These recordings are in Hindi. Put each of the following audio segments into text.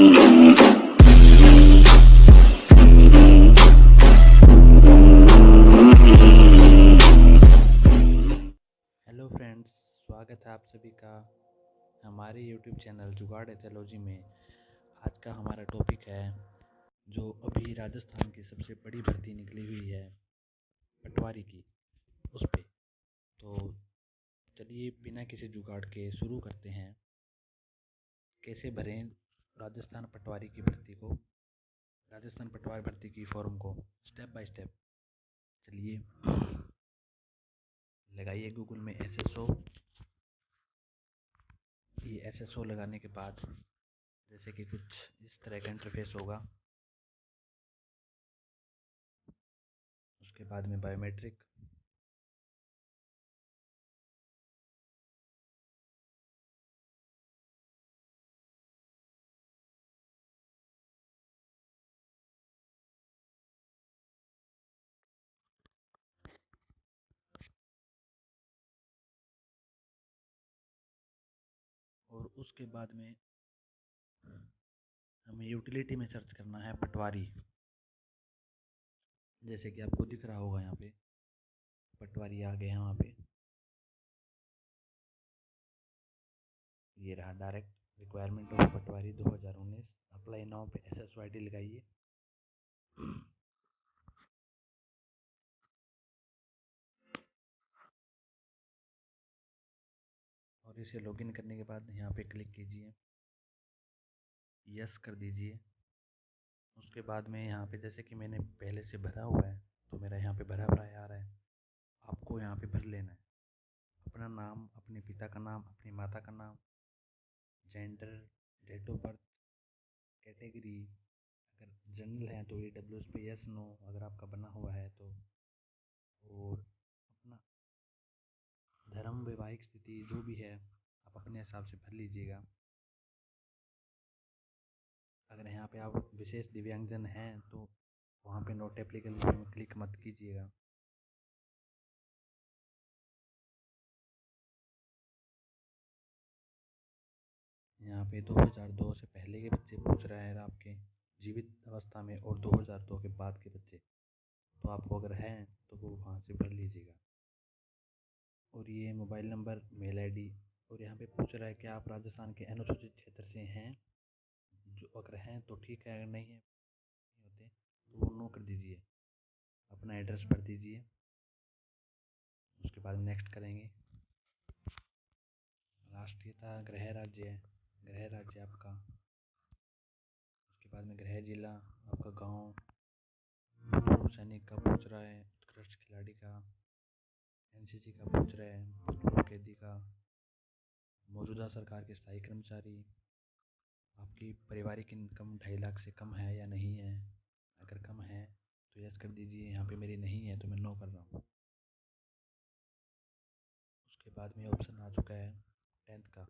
हेलो फ्रेंड्स, स्वागत है आप सभी का हमारे यूट्यूब चैनल जुगाड़ एथियोलॉजी में। आज का हमारा टॉपिक है जो अभी राजस्थान की सबसे बड़ी भर्ती निकली हुई है पटवारी की, उस पे। तो चलिए बिना किसी जुगाड़ के शुरू करते हैं। कैसे भरें राजस्थान पटवारी की भर्ती को, राजस्थान पटवारी भर्ती की फॉर्म को, स्टेप बाय स्टेप। चलिए लगाइए गूगल में SSO। ये SSO लगाने के बाद जैसे कि कुछ इस तरह का इंटरफेस होगा। उसके बाद में बायोमेट्रिक, और उसके बाद में हमें यूटिलिटी में सर्च करना है पटवारी। जैसे कि आपको दिख रहा होगा यहाँ पे पटवारी आ गए हैं। वहाँ पे ये रहा, direct requirement of Patwari 2019, apply now पे SSO ID लगाइए। और इसे लॉगिन करने के बाद यहाँ पे क्लिक कीजिए, यस कर दीजिए। उसके बाद में यहाँ पे जैसे कि मैंने पहले से भरा हुआ है तो मेरा यहाँ पे भरा भरा आ रहा है। आपको यहाँ पे भर लेना है अपना नाम, अपने पिता का नाम, अपनी माता का नाम, gender, date of birth, category. अगर जनरल है तो EWS पे यस नो अगर आपका बना हुआ है तो। और अपना धर्म, वैवाहिक स्थिति जो भी है आप अपने हिसाब से भर लीजिएगा। अगर यहाँ पे आप विशेष दिव्यांगजन हैं तो वहाँ पे नोट एप्लीकेबल में क्लिक मत कीजिएगा। यहाँ पे 2002 से पहले के बच्चे पूछ रहा है आपके जीवित अवस्था में, और 2002 के बाद के बच्चे। तो आपको अगर हैं तो वो वहाँ से भर लीजिएगा। और ये मोबाइल नंबर, मेल ID। और यहाँ पे पूछ रहा है कि आप राजस्थान के अनुसूचित क्षेत्र से हैं। जो अगर हैं तो ठीक है, अगर नहीं है नहीं होते तो वो नो कर दीजिए। अपना एड्रेस भर दीजिए। उसके बाद नेक्स्ट करेंगे। राष्ट्रीयता गृह राज्य है, गृह राज्य आपका। उसके बाद में गृह जिला, आपका गांव। पूर्व सैनिक का पूछ रहा है, उत्कृष्ट खिलाड़ी का, NCC का पूछ रहा है, भूतपूर्व कैदी का, मौजूदा सरकार के स्थायी कर्मचारी। आपकी पारिवारिक इनकम 2.5 लाख से कम है या नहीं है। अगर कम है तो यस कर दीजिए। यहाँ पे मेरी नहीं है तो मैं नो कर रहा हूँ। उसके बाद में ऑप्शन आ चुका है 10th का।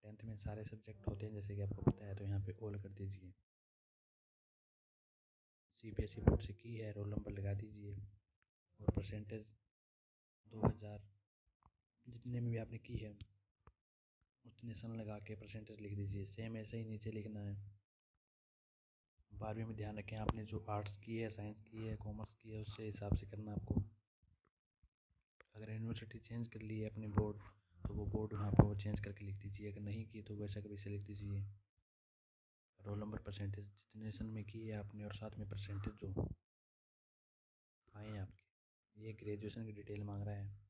10th में सारे सब्जेक्ट होते हैं जैसे कि आपको पता है, तो यहाँ पे ऑल कर दीजिए। CBSE बोर्ड से की है, रोल नंबर लगा दीजिए। और परसेंटेज 2000 जितने में भी आपने की है उतने सन लगा के परसेंटेज लिख दीजिए। सेम ऐसे ही नीचे लिखना है। 12वीं में ध्यान रखें आपने जो आर्ट्स की है, साइंस की है, कॉमर्स की है, उससे हिसाब से करना आपको। अगर यूनिवर्सिटी चेंज कर ली है अपनी बोर्ड तो वो बोर्ड वहाँ पर वो चेंज करके लिख दीजिए। अगर नहीं की तो वैसा कभी से लिख दीजिए। रोल नंबर, परसेंटेज जितने सन में की है आपने, और साथ में परसेंटेज जो आए हैं आपके। ये ग्रेजुएशन की डिटेल मांग रहा है।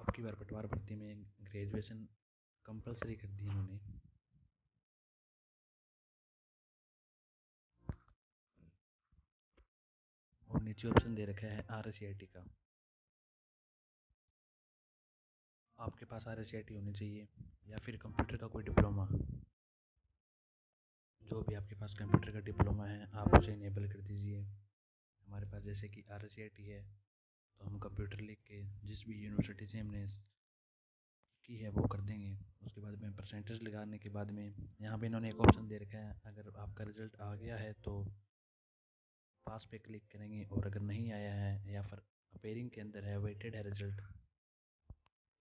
अब की बार पटवार भर्ती में ग्रेजुएशन कंपलसरी कर दी इन्होंने। और नीचे ऑप्शन दे रखा है RSCIT का। आपके पास RSCIT होनी चाहिए या फिर कंप्यूटर का कोई डिप्लोमा। जो भी आपके पास कंप्यूटर का डिप्लोमा है आप उसे इनेबल कर दीजिए। हमारे पास जैसे कि RSCIT है तो हम कंप्यूटर लिख के जिस भी यूनिवर्सिटी से हमने की है वो कर देंगे। उसके बाद में परसेंटेज लगाने के बाद में यहाँ पे इन्होंने एक ऑप्शन दे रखा है, अगर आपका रिजल्ट आ गया है तो पास पे क्लिक करेंगे, और अगर नहीं आया है या फिर अपेयरिंग के अंदर है, वेटेड है रिजल्ट,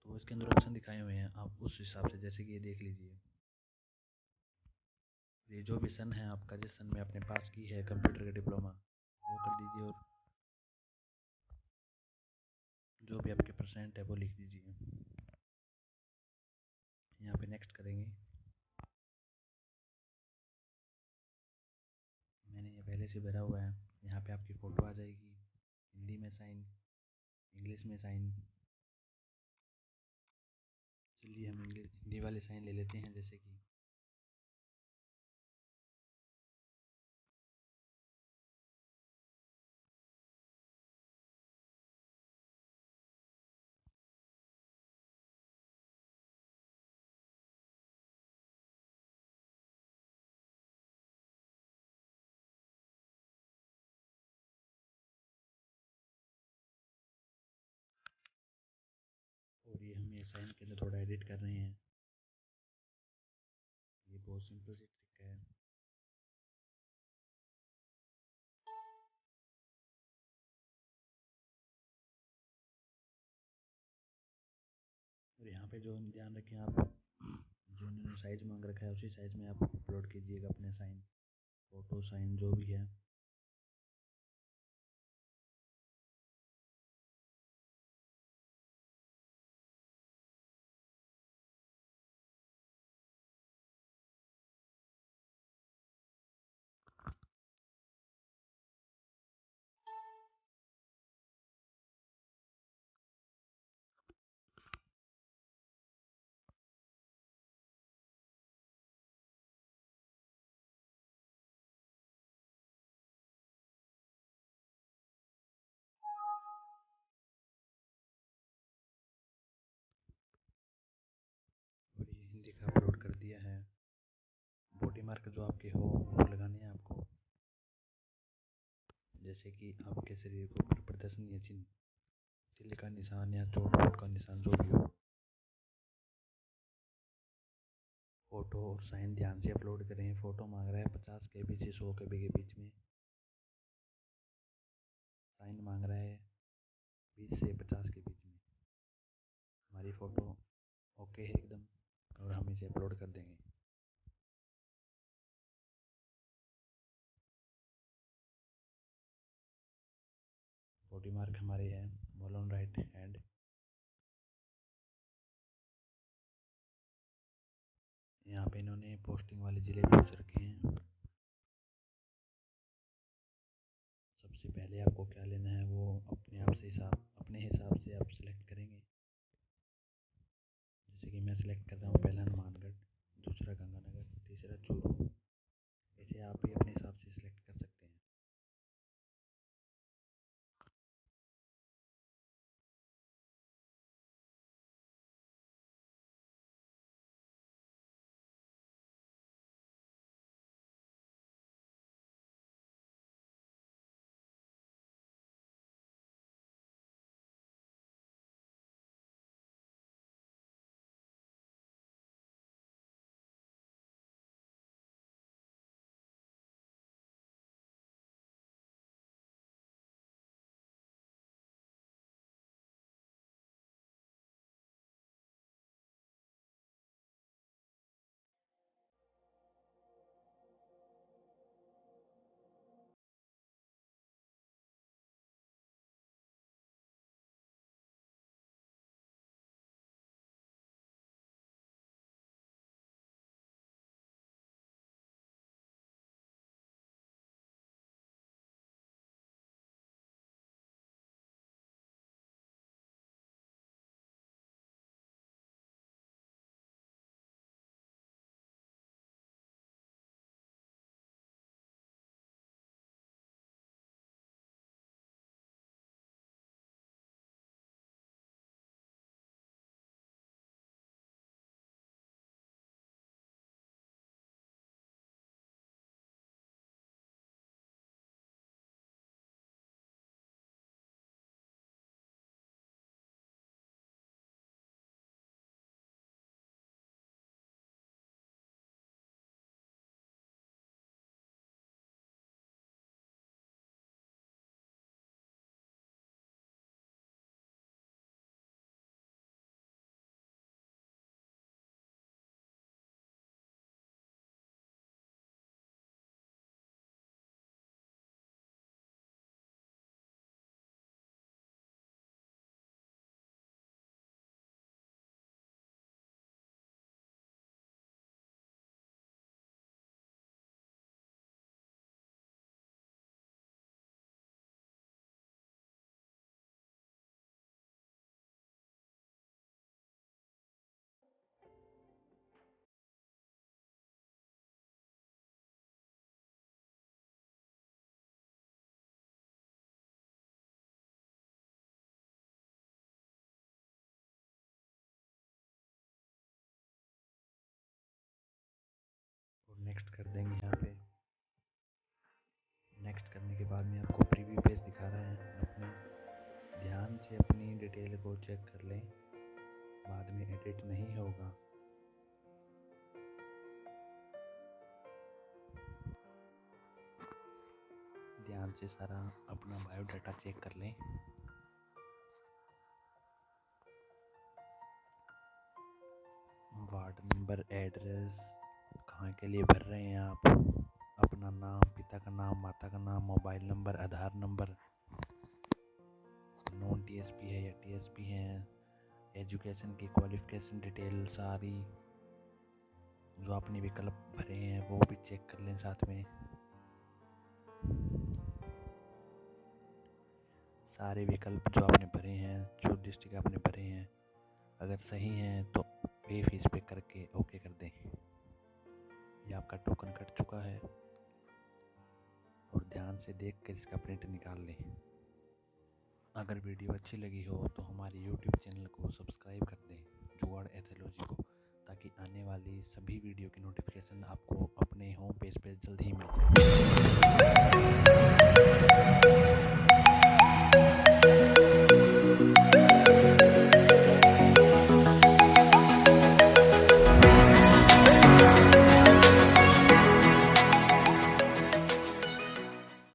तो इसके अंदर ऑप्शन दिखाए हुए हैं। आप उस हिसाब से जैसे कि ये देख लीजिए। ये जो भी सन है आपका, जिस सन में आपने पास की है कंप्यूटर का डिप्लोमा, वो कर दीजिए, और जो भी आपके परसेंट है वो लिख दीजिए। यहाँ पे नेक्स्ट करेंगे। मैंने ये पहले से भरा हुआ है। यहाँ पे आपकी फ़ोटो आ जाएगी, हिंदी में साइन, इंग्लिश में साइन। चलिए हम हिंदी वाले साइन ले लेते हैं, जैसे कि और ये हम ये साइन के अंदर थोड़ा एडिट कर रहे हैं। ये बहुत सिंपल सी ट्रिक है। और यहाँ पे जो ध्यान रखें आप, जो उन्होंने साइज़ मांग रखा है उसी साइज़ में आप अपलोड कीजिएगा अपने साइन, फ़ोटो साइन जो भी है। और ये हिंदी का अपलोड कर दिया है। बॉडी मार्क जो आपके हो वो लगाने हैं आपको, जैसे कि आपके शरीर के ऊपर प्रदर्शन या चिन्ह, तिल का निशान या चोट वोट का निशान जो भी हो। फ़ोटो और साइन ध्यान से अपलोड करें। फ़ोटो मांग रहा है 50 KB से 100 KB के बीच में, साइन मांग रहा है 20 से 50 के बीच में। हमारी फ़ोटो ओके है एकदम, और हम इसे अपलोड कर देंगे। बॉडी मार्क हमारे हैं मॉल ऑन राइट हैंड। यहाँ पे इन्होंने पोस्टिंग वाले ज़िले पूछ रखे हैं। सबसे पहले आपको क्या लेना है वो अपने हिसाब से आप सिलेक्ट करेंगे। जैसे कि मैं सिलेक्ट कर रहा हूँ, पहला हनुमानगढ़, दूसरा गंगानगर, तीसरा चूरू। ऐसे आप भी अपने हिसाब से सिलेक्ट कर सकते हैं। नेक्स्ट कर देंगे यहाँ पे। नेक्स्ट करने के बाद में आपको प्रीव्यू पेज दिखा रहा है, अपने ध्यान से अपनी डिटेल को चेक कर लें, बाद में एडिट नहीं होगा। ध्यान से सारा अपना बायोडाटा चेक कर लें। वार्ड नंबर, एड्रेस, कहाँ के लिए भर रहे हैं आप, अपना नाम, पिता का नाम, माता का नाम, मोबाइल नंबर, आधार नंबर, नॉन टीएसपी है या टीएसपी है, एजुकेशन की क्वालिफिकेशन डिटेल सारी जो आपने विकल्प भरे हैं वो भी चेक कर लें साथ में। सारे विकल्प जो आपने भरे हैं, जो डिस्ट्रिक्ट आपने भरे हैं, अगर सही हैं तो पे फीस पे करके ओके कर दें। ये आपका टोकन कट चुका है और ध्यान से देख कर इसका प्रिंट निकाल लें। अगर वीडियो अच्छी लगी हो तो हमारे YouTube चैनल को सब्सक्राइब कर दें, जुगाड़ एथोलॉजी को, ताकि आने वाली सभी वीडियो की नोटिफिकेशन आपको अपने होम पेज पे जल्द ही मिल जाए।